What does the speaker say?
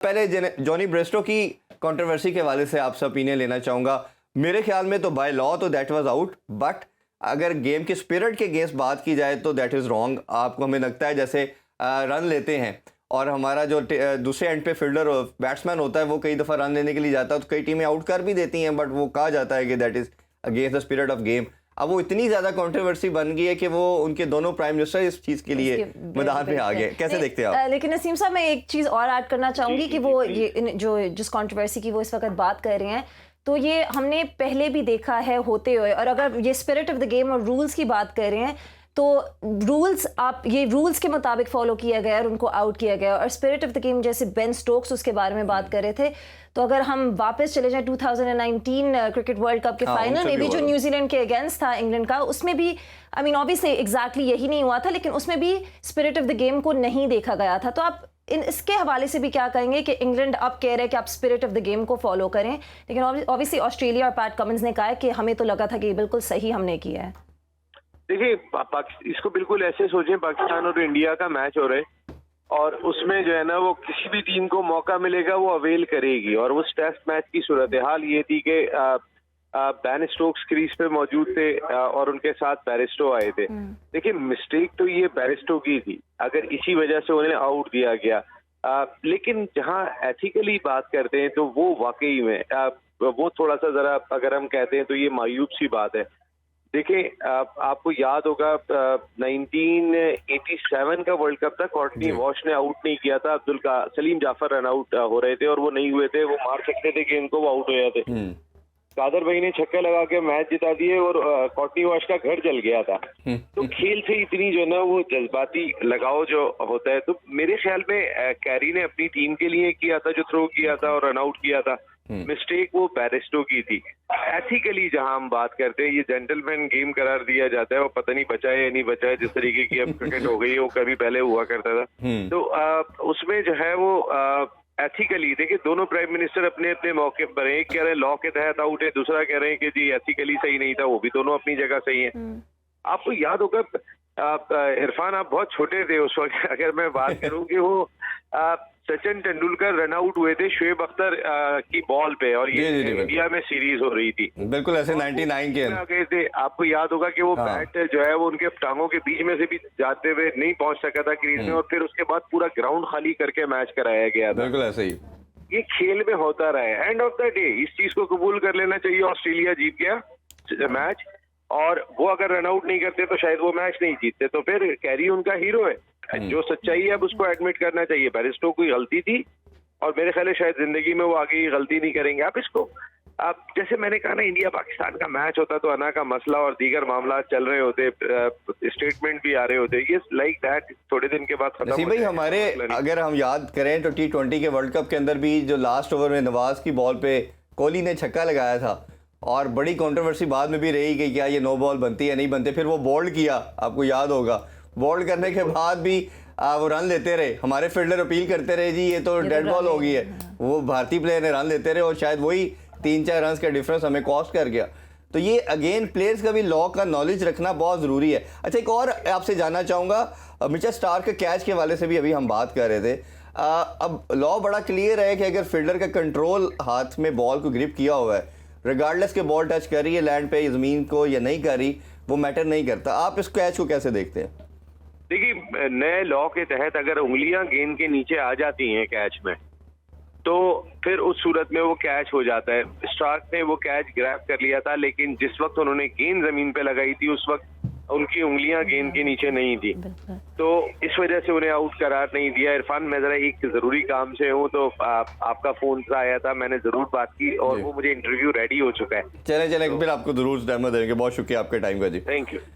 पहले Johnny Bairstow की controversy के हवाले से आपसे ओपिनियन लेना चाहूँगा। मेरे ख्याल में तो बाय लॉ तो दैट वाज आउट, बट अगर गेम के स्पिरिट के अगेंस्ट बात की जाए तो दैट इज़ रॉन्ग। आपको हमें लगता है जैसे रन लेते हैं और हमारा जो दूसरे एंड पे फील्डर बैट्समैन होता है वो कई दफ़ा रन लेने के लिए जाता है तो कई टीमें आउट कर भी देती हैं, बट वो कहा जाता है कि that is against the spirit of game. अब वो इतनी ज़्यादा कंट्रोवर्सी बन गई है कि वो उनके दोनों प्राइम मिनिस्टर इस चीज़ के लिए मैदान में आ गए। कैसे देखते हैं आप? लेकिन नसीम साहब, मैं एक चीज़ और ऐड करना चाहूँगी कि वो ये जो जिस कंट्रोवर्सी की वो इस वक्त बात कर रहे हैं तो ये हमने पहले भी देखा है होते हुए। और अगर ये स्पिरिट ऑफ द गेम और रूल्स की बात कर रहे हैं तो रूल्स के मुताबिक फॉलो किया गया और उनको आउट किया गया। और स्पिरिट ऑफ द गेम जैसे बेन स्टोक्स उसके बारे में बात कर रहे थे, तो अगर हम वापस चले जाएं 2019 क्रिकेट वर्ल्ड कप के फाइनल में भी जो न्यूजीलैंड के अगेंस्ट था इंग्लैंड का, उसमें भी आई मीन ऑब्वियसली एग्जैक्टली यही नहीं हुआ था, लेकिन उसमें भी स्पिरिट ऑफ द गेम को नहीं देखा गया था। तो आप इसके हवाले से भी क्या कहेंगे कि इंग्लैंड अब कह रहे हैं कि आप स्पिरिट ऑफ द गेम को फॉलो करें, लेकिन ऑब्वियसली ऑस्ट्रेलिया और पैट कमिंस ने कहा है कि हमें तो लगा था कि ये बिल्कुल सही हमने किया है। देखिए, इसको बिल्कुल ऐसे सोचें, पाकिस्तान और इंडिया का मैच हो रहा है और उसमें जो है ना वो किसी भी टीम को मौका मिलेगा वो अवेल करेगी। और उस टेस्ट मैच की सूरत हाल ये थी कि बेन स्टोक्स क्रीज पे मौजूद थे और उनके साथ बैरिस्टो आए थे। देखिए, मिस्टेक तो ये बैरिस्टो की थी, अगर इसी वजह से उन्हें आउट दिया गया। लेकिन जहां एथिकली बात करते हैं तो वो वाकई में वो थोड़ा सा जरा अगर हम कहते हैं तो ये मायूब सी बात है। देखिए, आपको याद होगा 1987 का वर्ल्ड कप था, कॉर्टनी वॉश ने आउट नहीं किया था, सलीम जाफर रन आउट हो रहे थे और वो नहीं हुए थे, वो मार सकते थे गेंद को, वो आउट हो जाते। कादर भाई ने छक्का लगा के मैच जिता दिए और कॉर्टनी वॉश का घर जल गया था। तो खेल से इतनी जो ना वो जज्बाती लगाव जो होता है, तो मेरे ख्याल में कैरी ने अपनी टीम के लिए किया था जो थ्रो किया था और रन आउट किया था। मिस्टेक वो बैरिस्टो की थी। एथिकली जहां हम बात करते हैं, ये जेंटलमैन गेम करार दिया जाता है, वो पता नहीं बचा है या नहीं बचा है, जिस तरीके की अब क्रिकेट हो गई है वो कभी पहले हुआ करता था। तो उसमें जो है वो एथिकली देखिए, दोनों प्राइम मिनिस्टर अपने अपने मौके पर हैं। एक कह रहे हैं लॉ के तहत आउट है, दूसरा कह रहे हैं कि जी एथिकली सही नहीं था, वो भी दोनों अपनी जगह सही है। आपको याद होगा इरफान, आप बहुत छोटे थे उस वक्त, अगर मैं बात करूं कि वो सचिन तेंदुलकर रन आउट हुए थे शुएब अख्तर की बॉल पे और ये इंडिया में सीरीज हो रही थी, बिल्कुल ऐसे 99 के आ गए थे। आपको याद होगा कि वो बैट जो है वो उनके टांगों के बीच में से भी जाते हुए नहीं पहुंच सका था क्रीज में और फिर उसके बाद पूरा ग्राउंड खाली करके मैच कराया गया था। बिल्कुल ऐसे ही ये खेल में होता रहा है। एंड ऑफ द डे इस चीज को कबूल कर लेना चाहिए, ऑस्ट्रेलिया जीत गया मैच और वो अगर रन आउट नहीं करते तो शायद वो मैच नहीं जीतते। तो फिर कैरी उनका हीरो है, जो सच्चाई है अब उसको एडमिट करना चाहिए। बैरिस्टो की गलती थी और मेरे ख्याल है शायद जिंदगी में वो आगे गलती नहीं करेंगे। आप इसको जैसे मैंने कहा ना, इंडिया पाकिस्तान का मैच होता तो अना का मसला और दीगर मामला चल रहे होते, स्टेटमेंट भी आ रहे होते, ये लाइक दैट थोड़े दिन के बाद खत्म। भाई हमारे अगर हम याद करें तो T20 के वर्ल्ड कप के अंदर भी जो लास्ट ओवर में नवाज की बॉल पे कोहली ने छक्का लगाया था और बड़ी कंट्रोवर्सी बाद में भी रही कि क्या ये नो बॉल बनती है नहीं बनती, फिर वो बोल्ड किया, आपको याद होगा। बोल्ड करने के बाद भी वो रन लेते रहे, हमारे फील्डर अपील करते रहे जी ये तो डेड बॉल हो गई है, वो भारतीय प्लेयर ने रन लेते रहे और शायद वही 3-4 रन का डिफरेंस हमें कॉस्ट कर गया। तो ये अगेन प्लेयर्स का भी लॉ का नॉलेज रखना बहुत ज़रूरी है। अच्छा, एक और आपसे जानना चाहूँगा, मिचेल स्टार्क के कैच के हवाले से भी अभी हम बात कर रहे थे। अब लॉ बड़ा क्लियर है कि अगर फील्डर का कंट्रोल हाथ में बॉल को ग्रिप किया हुआ है, रिगार्डलेस के बॉल टच कर रही है लैंड पे ज़मीन को या नहीं कर रही, वो मैटर नहीं करता। आप इस कैच को कैसे देखते हैं? देखिए, नए लॉ के तहत अगर उंगलियां गेंद के नीचे आ जाती हैं कैच में तो फिर उस सूरत में वो कैच हो जाता है। स्टार्क ने वो कैच ग्रैब कर लिया था, लेकिन जिस वक्त उन्होंने गेंद जमीन पे लगाई थी उस वक्त उनकी उंगलियां गेंद के नीचे नहीं थी, तो इस वजह से उन्हें आउट करार नहीं दिया। इरफान, मैं जरा एक जरूरी काम से हूँ तो आपका फोन आया था, मैंने जरूर बात की और वो मुझे इंटरव्यू रेडी हो चुका है। चले फिर आपको जरूर डेमो देंगे। बहुत शुक्रिया आपके टाइम का जी, थैंक यू।